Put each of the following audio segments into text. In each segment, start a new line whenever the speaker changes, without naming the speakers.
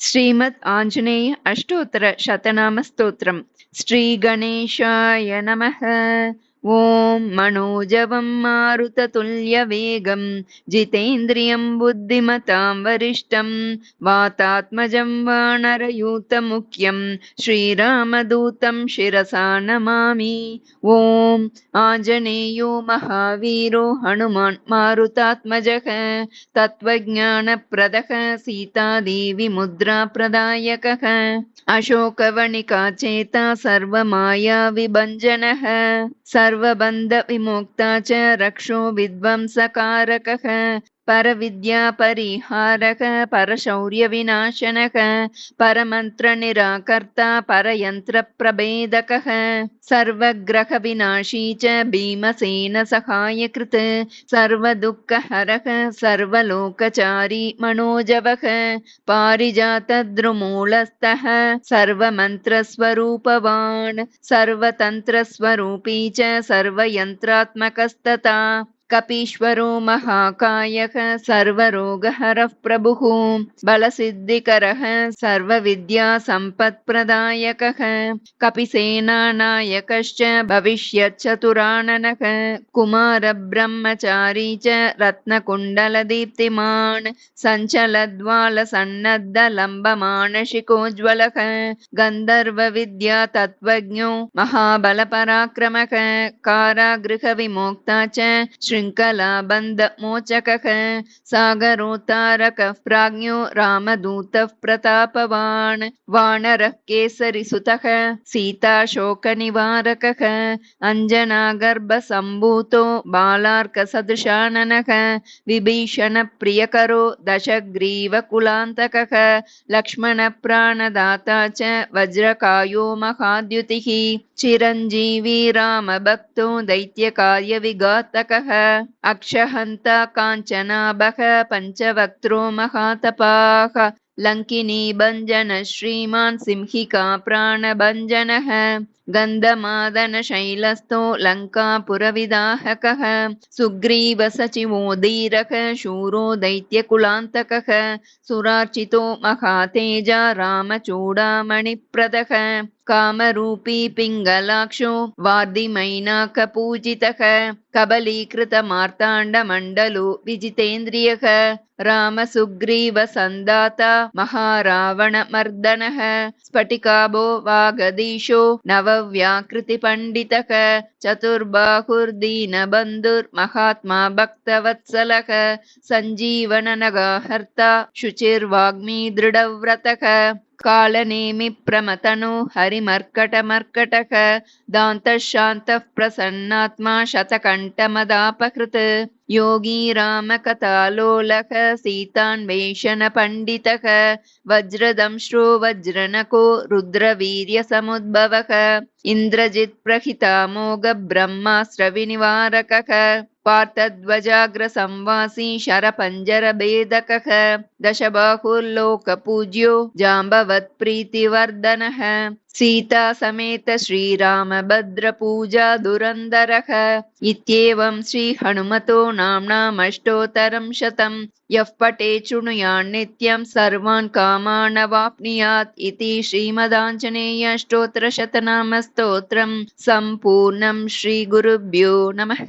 श्रीमद् आञ्जनेय अष्टोत्तर शतनामस्तोत्रम्। श्रीगणेशाय नमः। ॐ मनोजवं मारुततुल्यवेगं जितेन्द्रियं बुद्धिमतां वरिष्ठं वातात्मजं वानरयूतमुख्यं श्रीरामदूतं शिरसा नमामि। ॐ आञ्जनेयो महावीरो हनुमान् मारुतात्मजः तत्त्वज्ञानप्रदः सीतादेवी मुद्राप्रदायकः अशोकवनिका चेता सर्वमाया विभञ्जनः सर्वबन्धविमुक्ता च रक्षो विध्वंसकारकः परविद्यापरिहारः परशौर्यविनाशनः परमन्त्रनिराकर्ता परयन्त्रप्रभेदकः सर्वग्रहविनाशी च भीमसेनसहायकृत् सर्वदुःखहरः सर्वलोकचारी मनोजवः पारिजातद्रुमूलस्थः सर्वमन्त्रस्वरूपवान् सर्वतन्त्रस्वरूपी च सर्वयन्त्रात्मकस्तथा कपीश्वरो महाकायः सर्वरोगहरः प्रभुः बलसिद्धिकरः सर्वविद्यासम्पत्प्रदायकः कपिसेनानायकश्च भविष्यच्चतुराननः कुमारब्रह्मचारी च रत्नकुण्डलदीप्तिमान् सञ्चलद्वालसन्नद्धलम्बमानशिकोज्ज्वलः गन्धर्वविद्यातत्त्वज्ञो महाबलपराक्रमः कारागृहविमोक्ता च शृङ्खलाबन्धमोचकः सागरोत्तारकः प्राज्ञो रामदूतः प्रतापवान् वानरः केसरिसुतः सीताशोकनिवारकः अञ्जनागर्भसम्भूतो बालार्कसदृशाननः विभीषणप्रियकरो दशग्रीवकुलान्तकः लक्ष्मणप्राणदाता च वज्रकायो महाद्युतिः चिरञ्जीवी रामभक्तो दैत्यकार्यविघातकः अक्षहन्ता काञ्चनाभः पञ्चवक्त्रो महातपाः लङ्किनी भञ्जन श्रीमान् सिंहिका प्राणभञ्जनः गन्धमादनशैलस्थो लङ्कापुरविदाहकः सुग्रीवसचिवो धीरः शूरो दैत्यकुलान्तकः सुरार्चितो महातेजा रामचूडामणिप्रदः कामरूपी पिङ्गलाक्षो वार्धिमैनाकपूजितः कबलीकृतमार्ताण्डमण्डलो विजितेन्द्रियः रामसुग्रीवसन्दाता महारावणमर्दनः स्फटिकाभो वागधीशो नवव्याकृतिपण्डितः चतुर्बाहुर्दीनबन्धुर्महात्मा भक्तवत्सलः सञ्जीवननगाहर्ता शुचिर्वाग्मी दृढव्रतः कालनेमिप्रमतनो हरिमर्कटमर्कटः दान्तः शान्तः प्रसन्नात्मा शतकण्ठमदापहृत् योगी रामकथालोलः सीतान्वेषणपण्डितः वज्रदंश्रो वज्रनको रुद्रवीर्यसमुद्भवः इन्द्रजित्प्रहितामोघब्रह्मास्त्रविनिवारकः पार्थध्वजाग्रसंवासी शरपञ्जरभेदकः दशबाहुर्लोकपूज्यो जाम्बवत्प्रीतिवर्धनः सीता समेत श्रीरामभद्रपूजा दुरन्दरः इत्येवं श्रीहनुमतो नाम्नामष्टोत्तरं शतं यः पठेत् शृणुयान्नित्यं सर्वान् कामानवाप्नुयात् इति श्रीमदाञ्जनेय अष्टोत्तरशतनामस्तोत्रं सम्पूर्णं श्रीगुरुभ्यो नमः।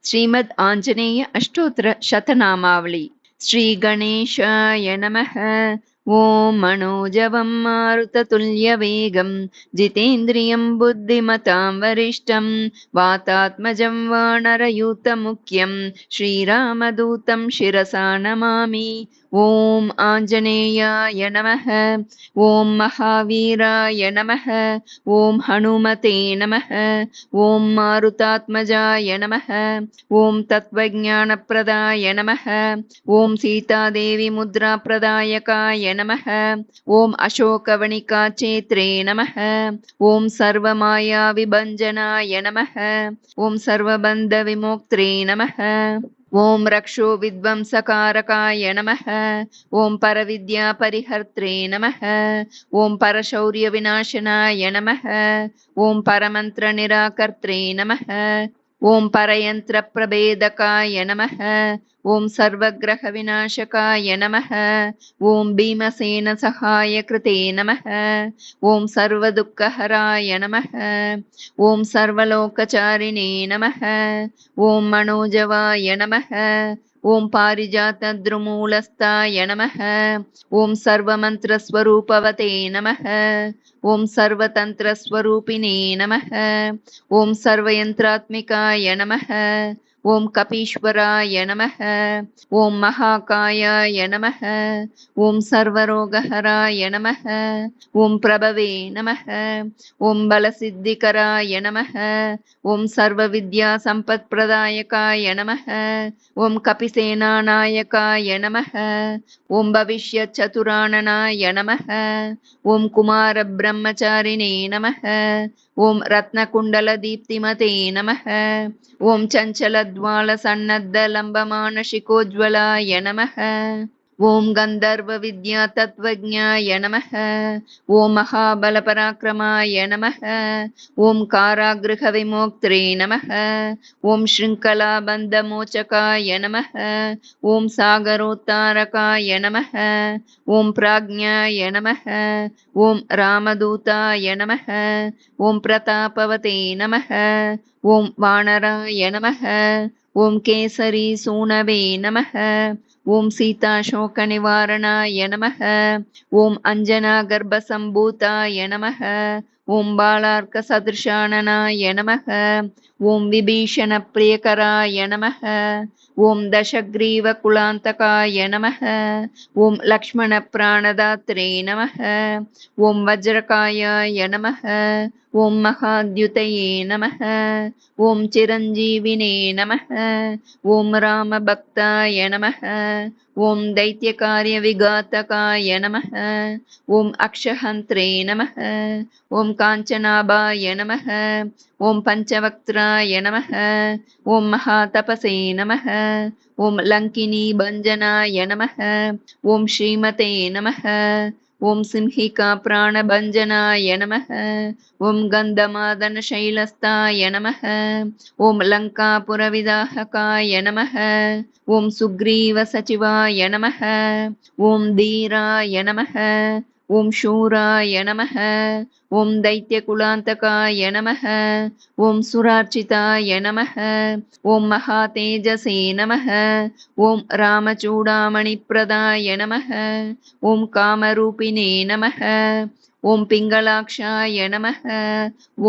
श्रीमद् आञ्जनेय अष्टोत्तर शतनामावली। श्रीगणेशाय नमः। ॐ मनोजवं मारुततुल्यवेगं जितेन्द्रियं बुद्धिमतां वरिष्ठं वातात्मजं वानरयूतमुख्यं श्रीरामदूतं शिरसा नमामि। ॐ आञ्जनेयाय नमः। ॐ महावीराय नमः। ॐ हनुमते नमः। ॐ मारुतात्मजाय नमः। ॐ तत्त्वज्ञानप्रदाय नमः। ॐ सीतादेवी मुद्राप्रदायकाय नमः। ॐ अशोकवनिकाचेत्रे नमः। ॐ सर्वमायाविभञ्जनाय नमः। ॐ सर्वबन्धविमोक्त्रे नमः। ॐ रक्षो विध्वंसकारकाय नमः। ॐ परविद्यापरिहर्त्रे नमः। ॐ परशौर्यविनाशनाय नमः। ॐ परमन्त्रनिराकर्त्रे नमः। ॐ परयन्त्रप्रभेदकाय नमः। ॐ सर्वग्रहविनाशकाय नमः। ॐ भीमसेनसहायकृते नमः। ॐ सर्वदुःखहराय नमः। ॐ सर्वलोकचारिणे नमः। ॐ मनोजवाय नमः। ॐ पारिजातद्रुमूलस्थाय नमः। ॐ सर्वमन्त्रस्वरूपवते नमः। ॐ सर्वतन्त्रस्वरूपिणे नमः। ॐ सर्वयन्त्रात्मिकाय नमः। ॐ कपीश्वराय नमः। ॐ महाकायाय नमः। ॐ सर्वरोगहराय नमः। ॐ प्रभवे नमः। ॐ बलसिद्धिकराय नमः। ॐ सर्वविद्यासम्पत्प्रदायकाय नमः। ॐ कपिसेनानायकाय नमः। ॐ भविष्यच्चतुराननाय नमः। ॐ कुमारब्रह्मचारिणे नमः। ॐ रत्नकुण्डलदीप्तिमते नमः। ॐ चञ्चलद्वालसन्नद्धलम्बमानशिकोज्ज्वलाय नमः। ॐ गन्धर्वविद्यातत्त्वज्ञाय नमः। ॐ महाबलपराक्रमाय नमः। ॐ कारागृहविमोक्त्रे नमः। ॐ शृङ्खलाबन्धमोचकाय नमः। ॐ सागरोत्तारकाय नमः। ॐ प्राज्ञाय नमः। ॐ रामदूताय नमः। ॐ प्रतापवते नमः। ॐ वानराय नमः। ॐ केसरी सूनवे नमः। ॐ सीताशोकनिवारणाय नमः। ॐ अञ्जनागर्भसम्भूताय नमः। ॐ बालार्कसदृशाननाय नमः। ॐ विभीषणप्रियकराय नमः। ॐ दशग्रीवकुलान्तकाय नमः। ॐ लक्ष्मणप्राणदात्रे नमः। ॐ वज्रकायाय नमः। ॐ महाद्युतये नमः। ॐ चिरञ्जीविने नमः। ॐ रामभक्ताय नमः। ॐ दैत्यकार्यविघातकाय नमः। ॐ अक्षहन्त्रे नमः। ॐ काञ्चनाभाय नमः। ॐ पञ्चवक्त्राय नमः। ॐ महातपसे नमः। ॐ लङ्किनीभञ्जनाय नमः। ॐ श्रीमते नमः। ॐ सिंहिकाप्राणभञ्जनाय नमः। ॐ गन्धमादनशैलस्थाय नमः। ॐ लङ्कापुरविदाहकाय नमः। ॐ सुग्रीवसचिवाय नमः। ॐ धीराय नमः। ॐ शूराय नमः। ॐ दैत्यकुलान्तकाय नमः। ॐ सुरार्चिताय नमः। ॐ महातेजसे नमः। ॐ रामचूडामणिप्रदाय नमः। ॐ कामरूपिणे नमः। ॐ पिङ्गलाक्षाय नमः।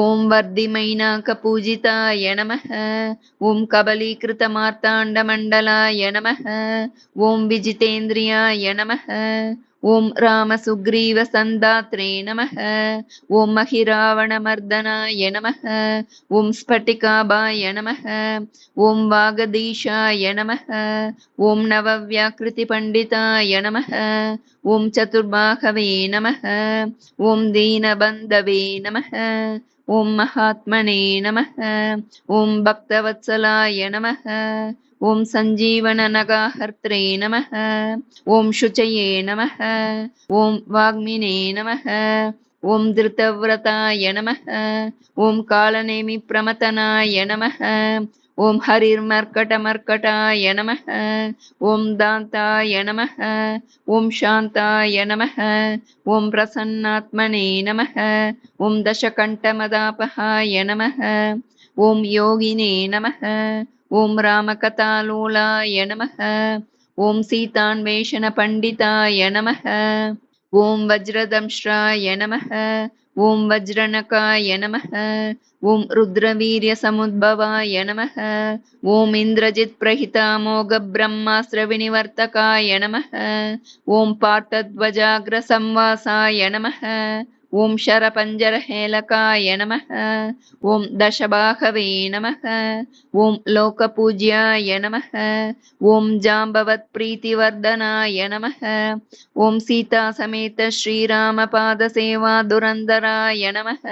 ॐ वर्धिमैनाकपूजिताय नमः। ॐ कबलीकृतमार्ताण्डमण्डलाय नमः। ॐ विजितेन्द्रियाय नमः। ॐ रामसुग्रीवसन्धात्रे नमः। ॐ महिरावणमर्दनाय नमः। ॐ स्फटिकाभाय नमः। ॐ वागदीशाय नमः। ॐ नवव्याकृतिपण्डिताय नमः। ॐ चतुर्बाहवे नमः। ॐ दीनबन्धवे नमः। ॐ महात्मने नमः। ॐ भक्तवत्सलाय नमः। ॐ सञ्जीवननगाहर्त्रे नमः। ॐ शुचये नमः। ॐ वाग्मिने नमः। ॐ धृतव्रताय नमः। ॐ कालनेमिप्रमथनाय नमः। ॐ हरिर्मर्कटमर्कटाय नमः। ॐ दान्ताय नमः। ॐ शान्ताय नमः। ॐ प्रसन्नात्मने नमः। ॐ दशकण्ठमदापहाय नमः। ॐ योगिने नमः। ॐ रामकथालोलाय नमः। ॐ सीतान्वेषणपण्डिताय नमः। ॐ वज्रदंष्ट्राय नमः। ॐ वज्रनकाय नमः। ॐ रुद्रवीर्यसमुद्भवाय नमः। ॐ इन्द्रजित्प्रहितामोघब्रह्मास्त्रविनिवर्तकाय नमः। ॐ पार्थध्वजाग्रसंवासाय नमः। ॐ शरपञ्जरहेलकाय नमः। ॐ दशबाहवे नमः। ॐ लोकपूज्याय नमः। ॐ जाम्बवत्प्रीतिवर्धनाय नमः। ॐ सीतासमेत श्रीरामपादसेवा दुरन्दराय नमः।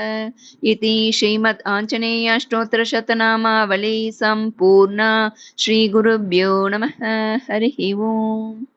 इति श्रीमद् आञ्जनेयस्तोत्रशतनामावली सम्पूर्णा। श्रीगुरुभ्यो नमः। हरिः ओम्।